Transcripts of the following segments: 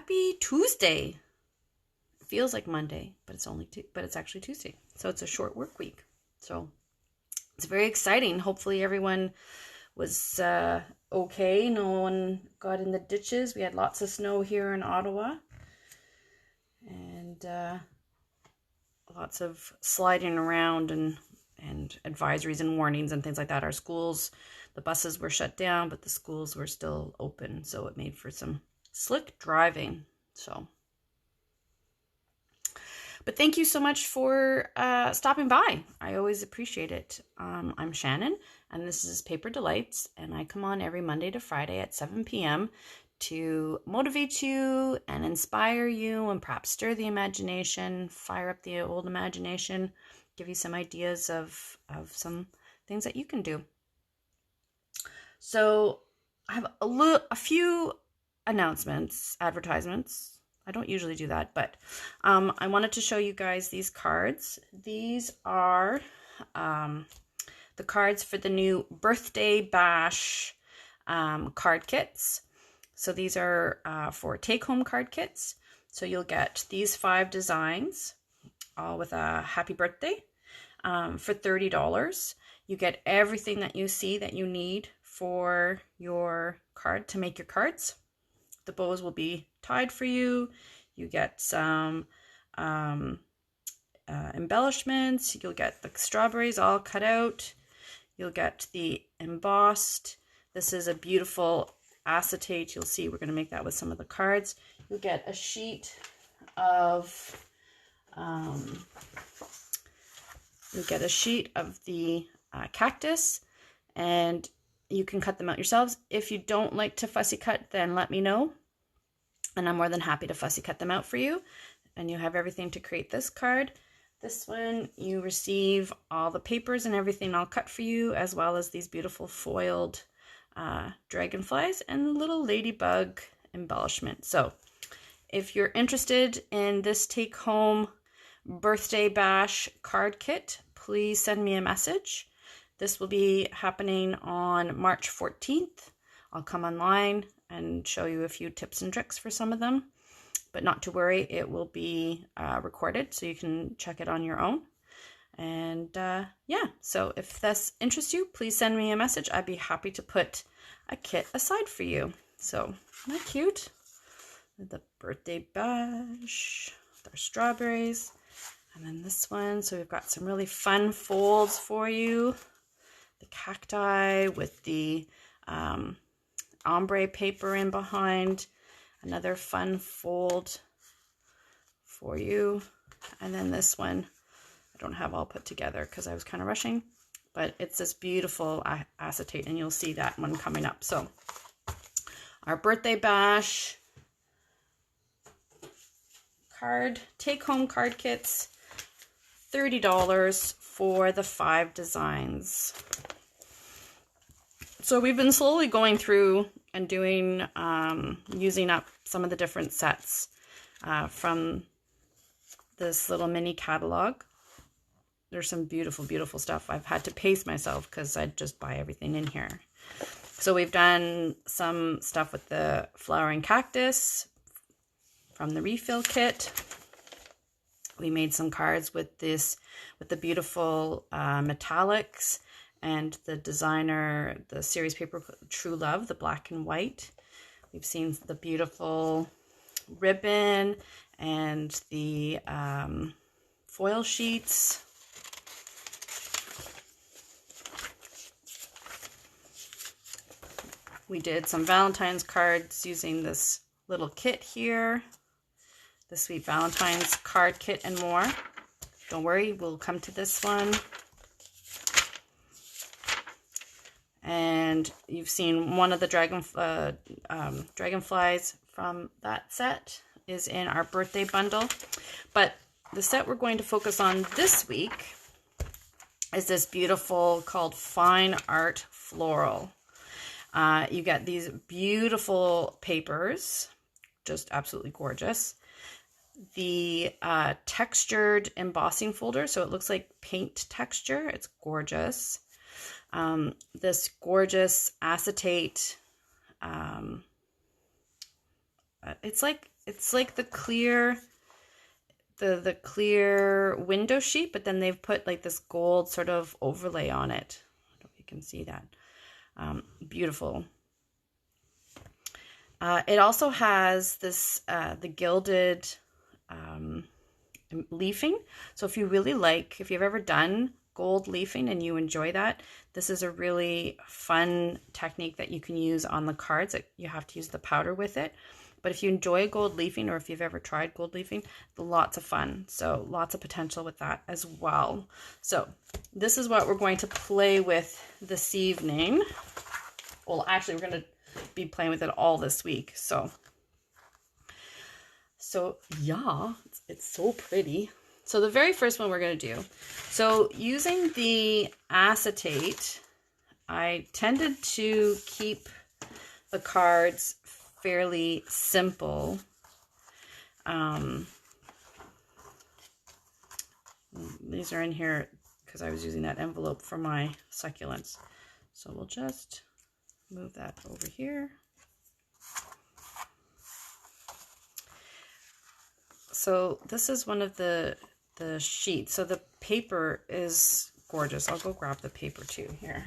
Happy Tuesday. It feels like Monday, but it's actually Tuesday. So it's a short work week. So it's very exciting. Hopefully everyone was okay. No one got in the ditches. We had lots of snow here in Ottawa. And lots of sliding around and advisories and warnings and things like that. Our schools, the buses were shut down, but the schools were still open. So it made for some slick driving. But thank you so much for stopping by. I always appreciate it. I'm Shannon, and this is Paper Delights, and I come on every Monday to Friday at 7 p.m. to motivate you and inspire you and perhaps stir the imagination, fire up the old imagination, give you some ideas of some things that you can do. So I have a few advertisements. I don't usually do that, but I wanted to show you guys these cards. These are the cards for the new Birthday Bash card kits. So these are for take-home card kits. So you'll get these 5 designs, all with a happy birthday, for $30. You get everything that you see that you need for your card to make your cards. The bows will be tied for you. You get some embellishments. You'll get the strawberries all cut out. You'll get the embossed. This is a beautiful acetate. You'll see we're going to make that with some of the cards. You'll get a sheet of the cactus, and you can cut them out yourselves. If you don't like to fussy cut, then let me know, and I'm more than happy to fussy cut them out for you. And you have everything to create this card. This one, you receive all the papers and everything all cut for you, as well as these beautiful foiled dragonflies and little ladybug embellishment. So if you're interested in this take home birthday bash card kit, please send me a message. This will be happening on March 14th. I'll come online and show you a few tips and tricks for some of them, but not to worry, it will be recorded so you can check it on your own. And yeah, so if this interests you, please send me a message. I'd be happy to put a kit aside for you. So, isn't that cute? The birthday bash, with our strawberries. And then this one, so we've got some really fun folds for you. The cacti with the ombre paper in behind. Another fun fold for you. And then this one, I don't have all put together because I was kind of rushing, but it's this beautiful acetate, and you'll see that one coming up. So our birthday bash card, take home card kits, $30 for the 5 designs. So we've been slowly going through and doing, using up some of the different sets from this little mini catalog. There's some beautiful, beautiful stuff. I've had to pace myself because I just buy everything in here. So we've done some stuff with the flowering cactus from the refill kit. We made some cards with this, with the beautiful metallics and the designer, the series paper True Love, the black and white. We've seen the beautiful ribbon and the foil sheets. We did some Valentine's cards using this little kit here, the Sweet Valentine's card kit and more. Don't worry, we'll come to this one. And you've seen one of the dragonflies from that set is in our birthday bundle. But the set we're going to focus on this week is this beautiful called Fine Art Floral. You get these beautiful papers, just absolutely gorgeous. The textured embossing folder, so it looks like paint texture. It's gorgeous. This gorgeous acetate. It's like it's like the clear, the clear window sheet, but then they've put like this gold sort of overlay on it. I don't know if you can see that. Beautiful. It also has this, the gilded leafing. So if you really like, if you've ever done gold leafing and you enjoy that, this is a really fun technique that you can use on the cards. You have to use the powder with it. But if you enjoy gold leafing, or if you've ever tried gold leafing, lots of fun. So lots of potential with that as well. So this is what we're going to play with this evening. Well, actually, we're going to be playing with it all this week. So yeah, it's so pretty. So the very first one we're going to do, so using the acetate, I tended to keep the cards fairly simple. These are in here because I was using that envelope for my succulents. So we'll just move that over here. So this is one of the sheets. So the paper is gorgeous. I'll go grab the paper too here.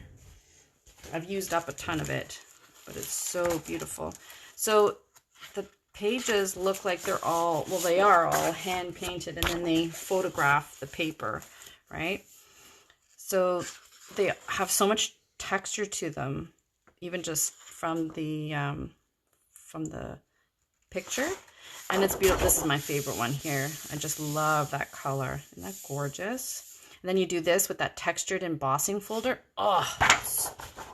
I've used up a ton of it, but it's so beautiful. So the pages look like they're all, well, they are all hand painted, and then they photograph the paper, right? So they have so much texture to them, even just from the picture. And it's beautiful. This is my favorite one here. I just love that color. Isn't that gorgeous? And then you do this with that textured embossing folder. Oh, it's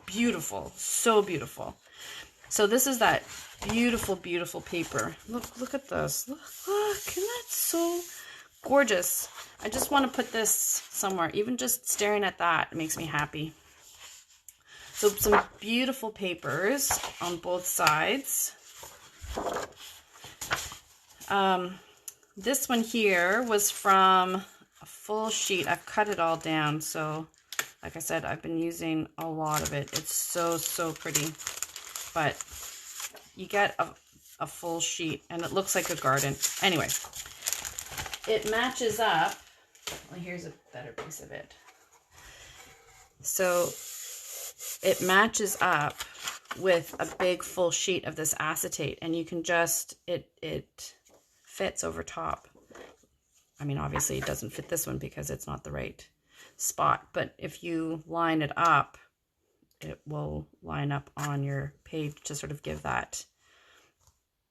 beautiful. So beautiful. So this is that beautiful, beautiful paper. Look at this. Look, isn't that so gorgeous? I just want to put this somewhere. Even just staring at that makes me happy. So some beautiful papers on both sides. This one here was from a full sheet. I've cut it all down. So like I said, I've been using a lot of it. It's so, so pretty. But you get a full sheet and it looks like a garden. Anyway, it matches up. Well, here's a better piece of it. So it matches up with a big full sheet of this acetate, and you can just, it fits over top. I mean, obviously it doesn't fit this one because it's not the right spot, but if you line it up, it will line up on your page to sort of give that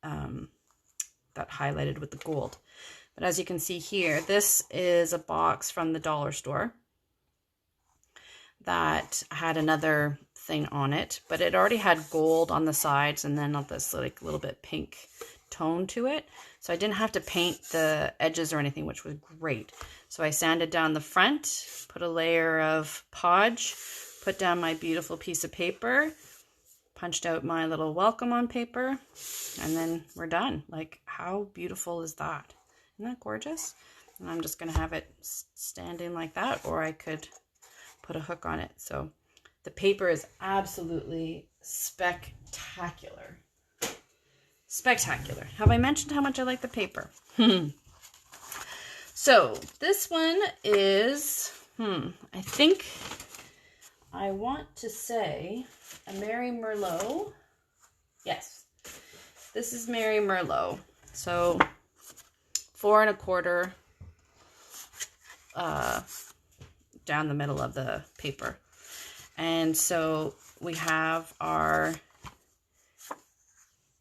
that highlighted with the gold. But as you can see here, this is a box from the dollar store that had another thing on it, but it already had gold on the sides and then this like little bit pink tone to it. So I didn't have to paint the edges or anything, which was great. So I sanded down the front, put a layer of podge, put down my beautiful piece of paper, punched out my little welcome on paper, and then we're done. Like, how beautiful is that? Isn't that gorgeous? And I'm just going to have it standing like that, or I could put a hook on it. So the paper is absolutely spectacular. Spectacular. Have I mentioned how much I like the paper? So this one is, I think I want to say a Mary Merlot. Yes, this is Mary Merlot. So 4 1/4 down the middle of the paper. And so we have our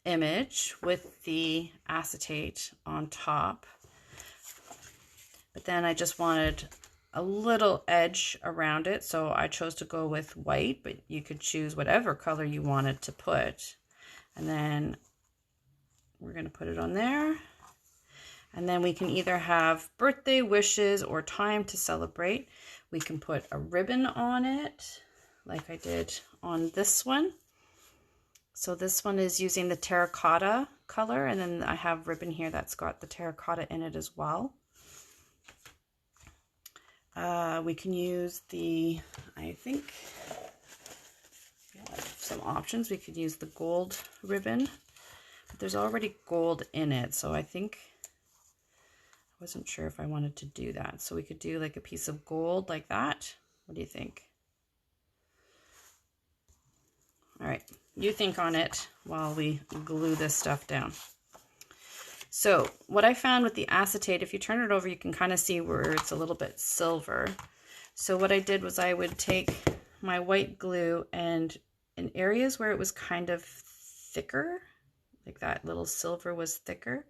image with the acetate on top. But then I just wanted a little edge around it, so I chose to go with white, but you could choose whatever color you wanted to put. And then we're going to put it on there. And then we can either have birthday wishes or time to celebrate. We can put a ribbon on it, like I did on this one. So this one is using the terracotta color, and then I have ribbon here that's got the terracotta in it as well. We can use the, I think, some options. We could use the gold ribbon. But there's already gold in it, so I think, I wasn't sure if I wanted to do that. So we could do like a piece of gold like that. What do you think? All right, you think on it while we glue this stuff down. So what I found with the acetate, if you turn it over, you can kind of see where it's a little bit silver. So what I did was I would take my white glue, and in areas where it was kind of thicker, like that little silver was thicker,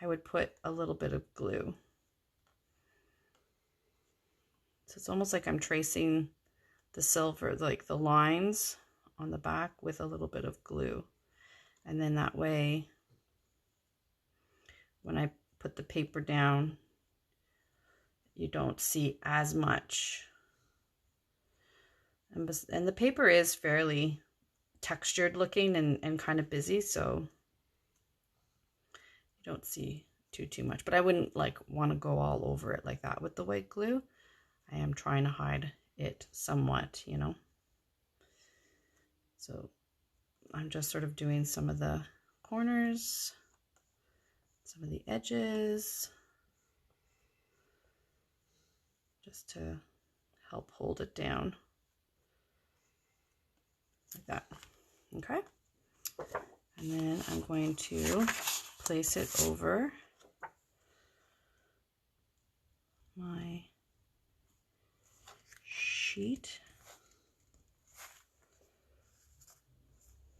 I would put a little bit of glue. So it's almost like I'm tracing the silver, like the lines on the back with a little bit of glue. And then that way, when I put the paper down, you don't see as much. And the paper is fairly textured looking and kind of busy, so you don't see too much. But I wouldn't like want to go all over it like that with the white glue. I am trying to hide it somewhat, you know. So I'm just sort of doing some of the corners, some of the edges, just to help hold it down like that. Okay, and then I'm going to place it over my sheet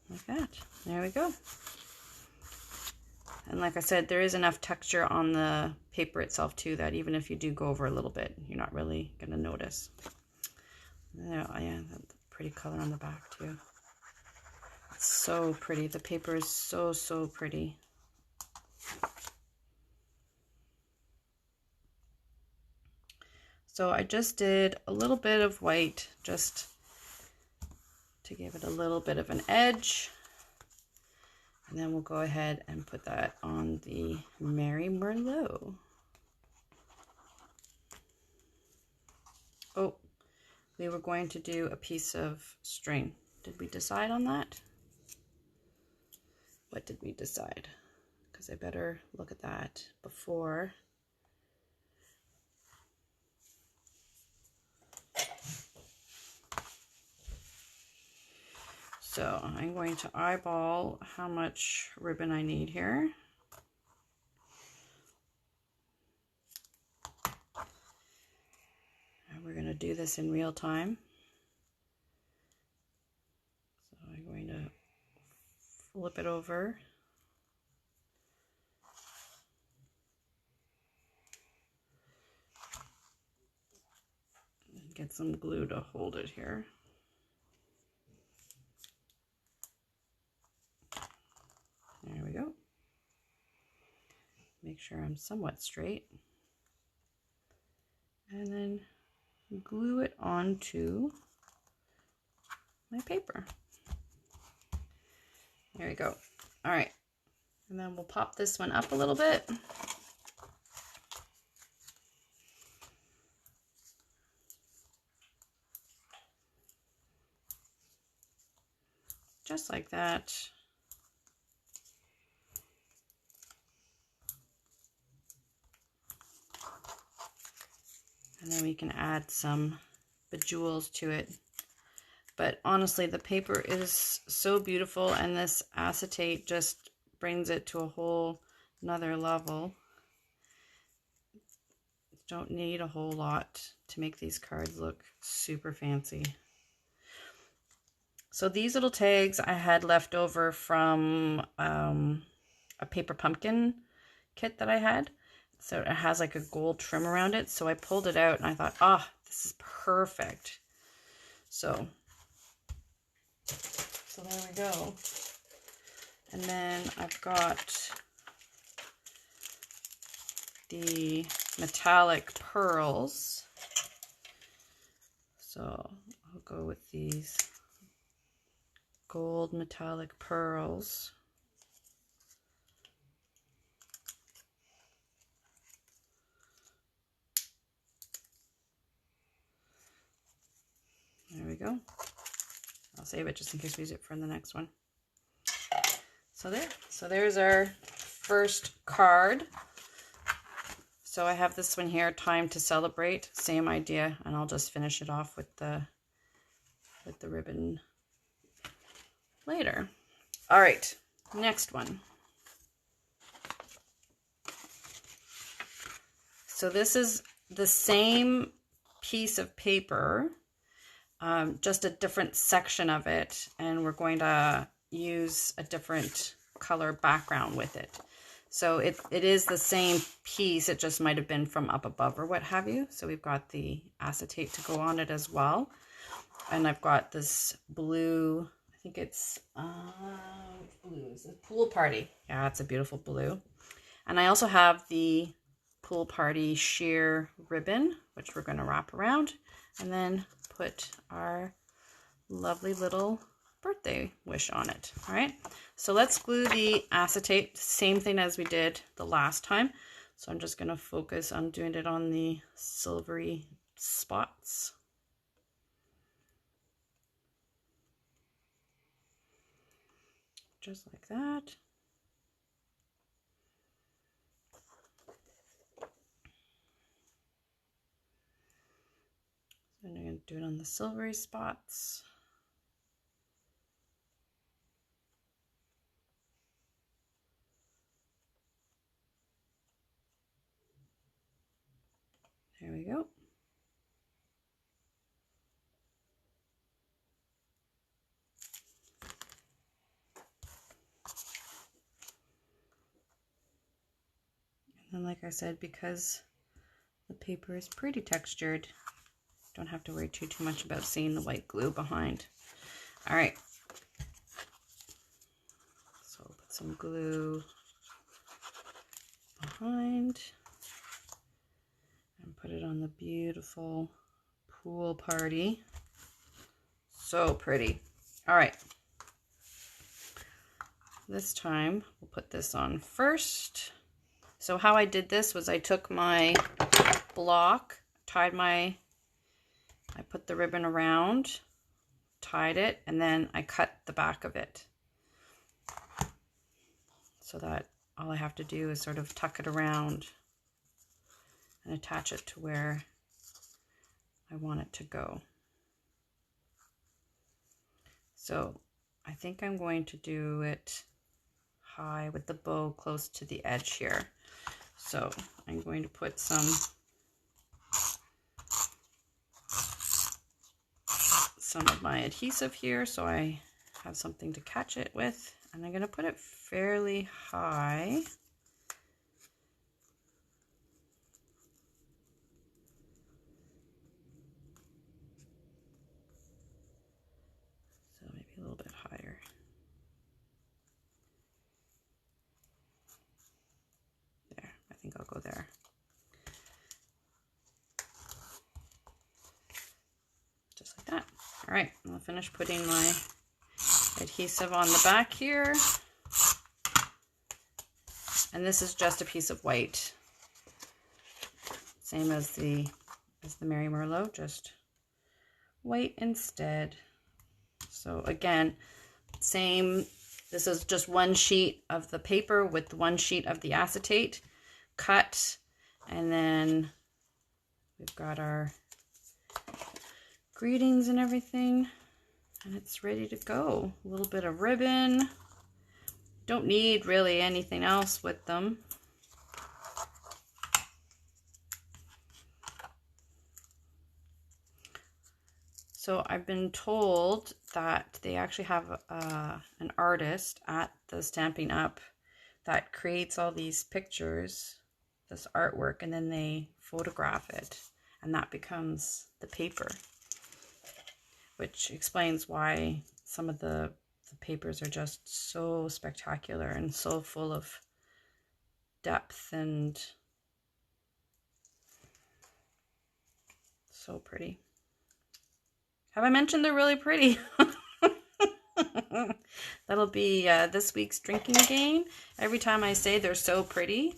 like that. There we go. And like I said, there is enough texture on the paper itself too that even if you do go over a little bit, you're not really going to notice. Yeah, that's pretty color on the back too. It's so pretty. The paper is so pretty. So I just did a little bit of white just to give it a little bit of an edge. And then we'll go ahead and put that on the Mary Merlot. Oh, we were going to do a piece of string. Did we decide on that? What did we decide? Because I better look at that before. So I'm going to eyeball how much ribbon I need here. And we're going to do this in real time. So I'm going to flip it over. And get some glue to hold it here. There we go. Make sure I'm somewhat straight. And then glue it onto my paper. There we go. All right. And then we'll pop this one up a little bit. Just like that. And then we can add some bejewels to it. But honestly, the paper is so beautiful, and this acetate just brings it to a whole another level. Don't need a whole lot to make these cards look super fancy. So these little tags I had left over from a paper pumpkin kit that I had. So it has like a gold trim around it. So I pulled it out and I thought, ah, this is perfect. So there we go. And then I've got the metallic pearls. So I'll go with these gold metallic pearls. There we go. I'll save it just in case we use it for the next one. So there's our first card. So I have this one here, Time to Celebrate, same idea, and I'll just finish it off with the ribbon later. All right, next one. So this is the same piece of paper, just a different section of it, and we're going to use a different color background with it. So it is the same piece, it just might have been from up above or what have you. So we've got the acetate to go on it as well. And I've got this blue, I think it's blue, is it Pool Party? Yeah, it's a beautiful blue. And I also have the Pool Party sheer ribbon, which we're going to wrap around and then put our lovely little birthday wish on it. All right, so let's glue the acetate, same thing as we did the last time. So I'm just going to focus on doing it on the silvery spots. Just like that. So I'm going to do it on the silvery spots. There we go. And like I said, because the paper is pretty textured, don't have to worry too much about seeing the white glue behind. All right. So I'll put some glue behind and put it on the beautiful Pool Party. So pretty. All right. This time we'll put this on first. So how I did this was I took my block, I put the ribbon around, tied it, and then I cut the back of it. So that all I have to do is sort of tuck it around and attach it to where I want it to go. So I think I'm going to do it high with the bow close to the edge here. So I'm going to put some of my adhesive here so I have something to catch it with, and I'm going to put it fairly high. So maybe a little bit higher. There, I think I'll go there. Just like that. All right, I'll finish putting my adhesive on the back here. And this is just a piece of white. Same as the Mary Merlot, just white instead. So again, same, this is just one sheet of the paper with one sheet of the acetate cut, and then we've got our greetings and everything, and it's ready to go. A little bit of ribbon. Don't need really anything else with them. So I've been told that they actually have an artist at the Stampin' Up! That creates all these pictures, this artwork, and then they photograph it, and that becomes the paper, which explains why some of the papers are just so spectacular and so full of depth and so pretty. Have I mentioned they're really pretty? That'll be this week's drinking game. Every time I say they're so pretty,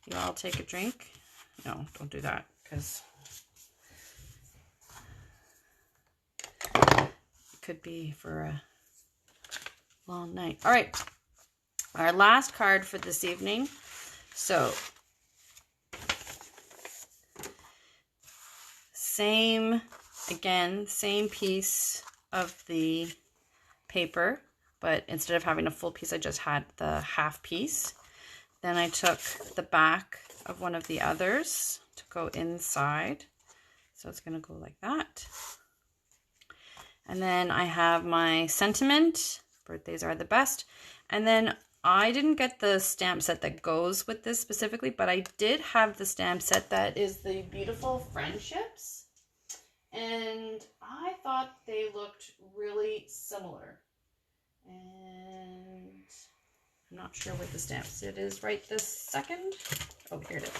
you all take a drink. No, don't do that, because it could be for a long night. All right, Our last card for this evening. So, same piece of the paper, but instead of having a full piece, I just had the half piece. Then I took the back of one of the others to go inside. So it's going to go like that. And then I have my sentiment, birthdays are the best. And then I didn't get the stamp set that goes with this specifically, but I did have the stamp set that is the Beautiful Friendships. And I thought they looked really similar. And I'm not sure where the stamp set is right this second. Oh, here it is.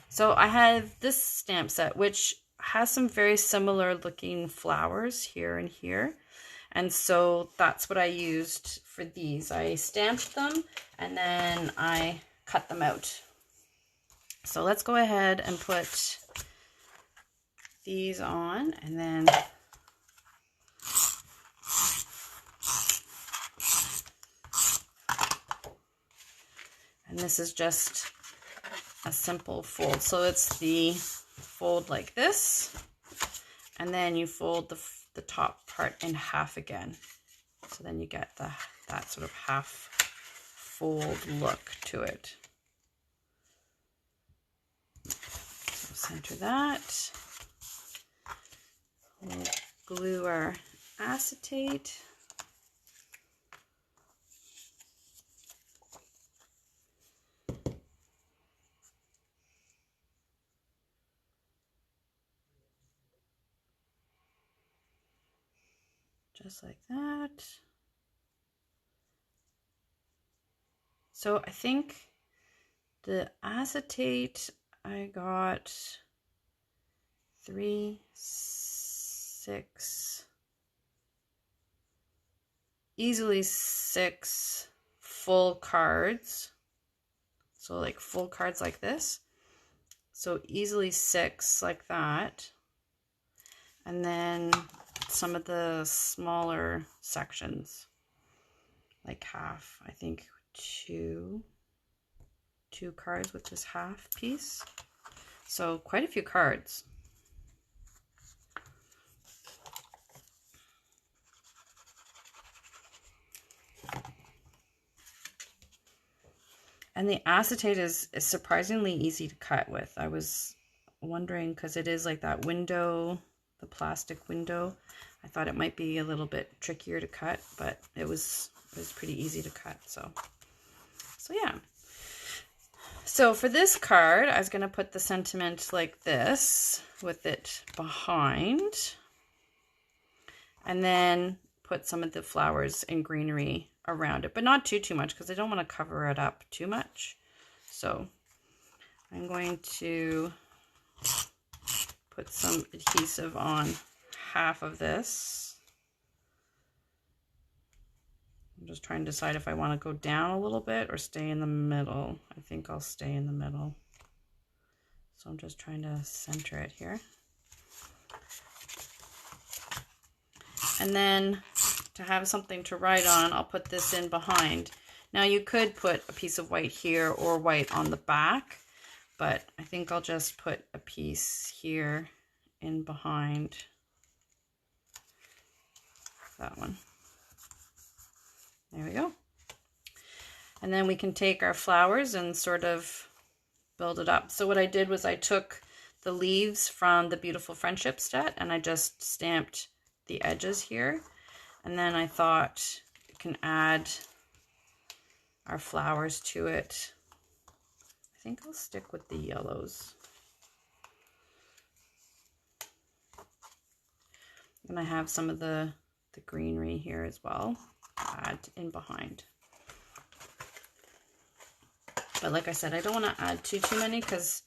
So I have this stamp set, which has some very similar looking flowers here and here. And so that's what I used for these. I stamped them and then I cut them out. So let's go ahead and put these on, and then this is just a simple fold. So it's the fold like this, and then you fold the top part in half again. So then you get that sort of half fold look to it. So center that. We'll glue our acetate. Just like that. So I think the acetate I got 3, 6, easily 6 full cards. So like full cards like this. So easily 6 like that. And then some of the smaller sections, like half, I think 2 cards with this half piece. So quite a few cards. And the acetate is surprisingly easy to cut with. I was wondering, because it is like that window, the plastic window. I thought it might be a little bit trickier to cut, but it was pretty easy to cut. So yeah. So for this card, I was going to put the sentiment like this with it behind, and then put some of the flowers and greenery around it, but not too much, because I don't want to cover it up too much. So I'm going to put some adhesive on half of this. I'm just trying to decide if I want to go down a little bit or stay in the middle. I think I'll stay in the middle. So I'm just trying to center it here. And then to have something to write on, I'll put this in behind. Now you could put a piece of white here or white on the back, but I think I'll just put a piece here in behind that one. There we go. And then we can take our flowers and sort of build it up. So what I did was I took the leaves from the Beautiful Friendship set and I just stamped the edges here. And then I thought we can add our flowers to it. I think I'll stick with the yellows. And I have some of the greenery here as well, add in behind. But like I said, I don't want to add too many, because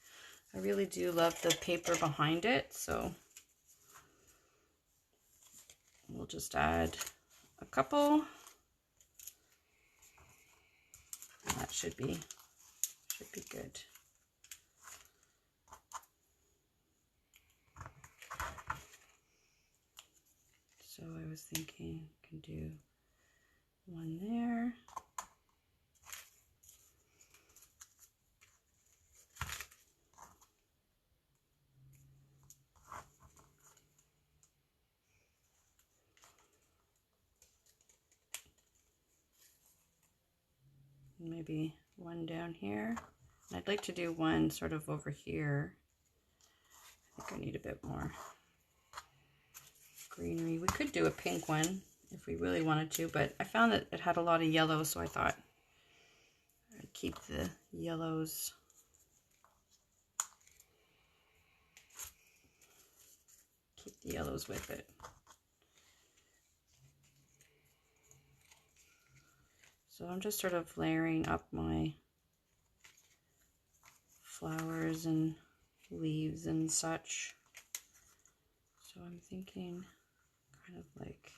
I really do love the paper behind it. So we'll just add a couple. That should be good. So I was thinking I can do one there, maybe one down here. I'd like to do one sort of over here. I think I need a bit more greenery. We could do a pink one if we really wanted to, but I found that it had a lot of yellow, so I thought I'd keep the yellows. Keep the yellows with it. So I'm just sort of layering up my flowers and leaves and such. So I'm thinking kind of like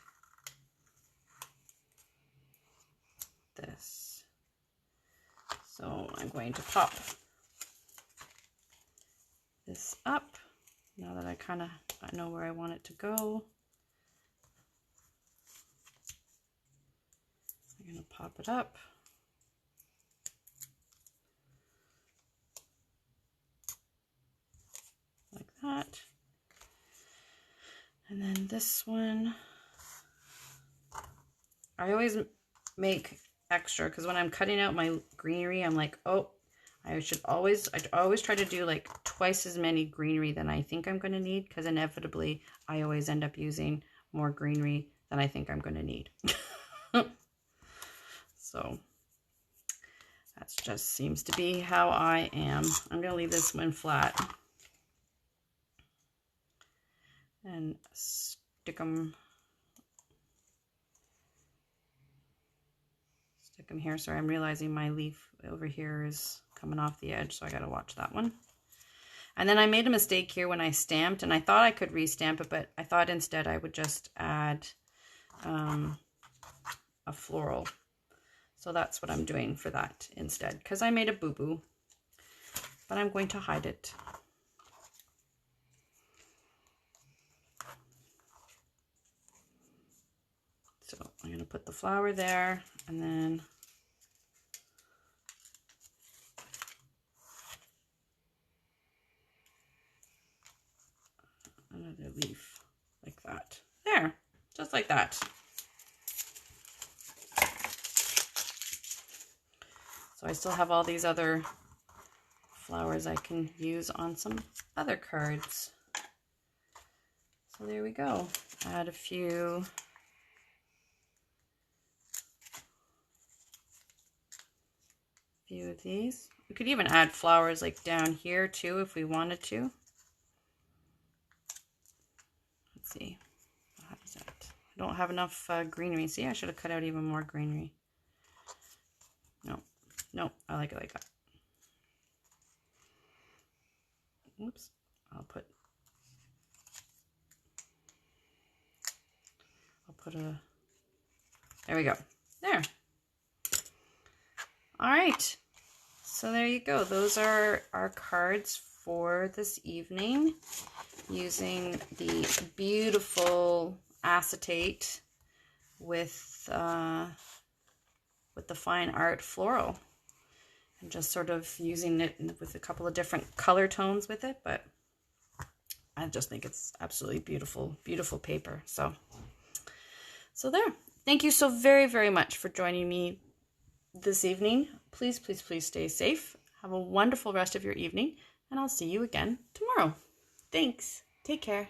this. So I'm going to pop this up now that I know where I want it to go. I'm going to pop it up. Like that. And then this one, I always make extra because when I'm cutting out my greenery, I'm like, oh, I always try to do like twice as many greenery than I think I'm going to need, because inevitably I always end up using more greenery than I think I'm going to need. So that just seems to be how I am. I'm going to leave this one flat and stick them here. Sorry, I'm realizing my leaf over here is coming off the edge, so I got to watch that one. And then I made a mistake here when I stamped, and I thought I could restamp it, but I thought instead I would just add a floral. So that's what I'm doing for that instead, because I made a boo-boo, but I'm going to hide it. So I'm going to put the flower there, and then another leaf like that. There, just like that. So I still have all these other flowers I can use on some other cards. So there we go. Add a few of these. We could even add flowers like down here too if we wanted to. Let's see. How is that? I don't have enough greenery. See, I should have cut out even more greenery. No, I like it like that. Oops, I'll put there we go. There. All right. So there you go. Those are our cards for this evening using the beautiful acetate with the fine Art Floral. And just sort of using it with a couple of different color tones with it, but I just think it's absolutely beautiful, beautiful paper. So there. Thank you so very, very much for joining me this evening. Please, please, please stay safe. Have a wonderful rest of your evening, and I'll see you again tomorrow. Thanks. Take care.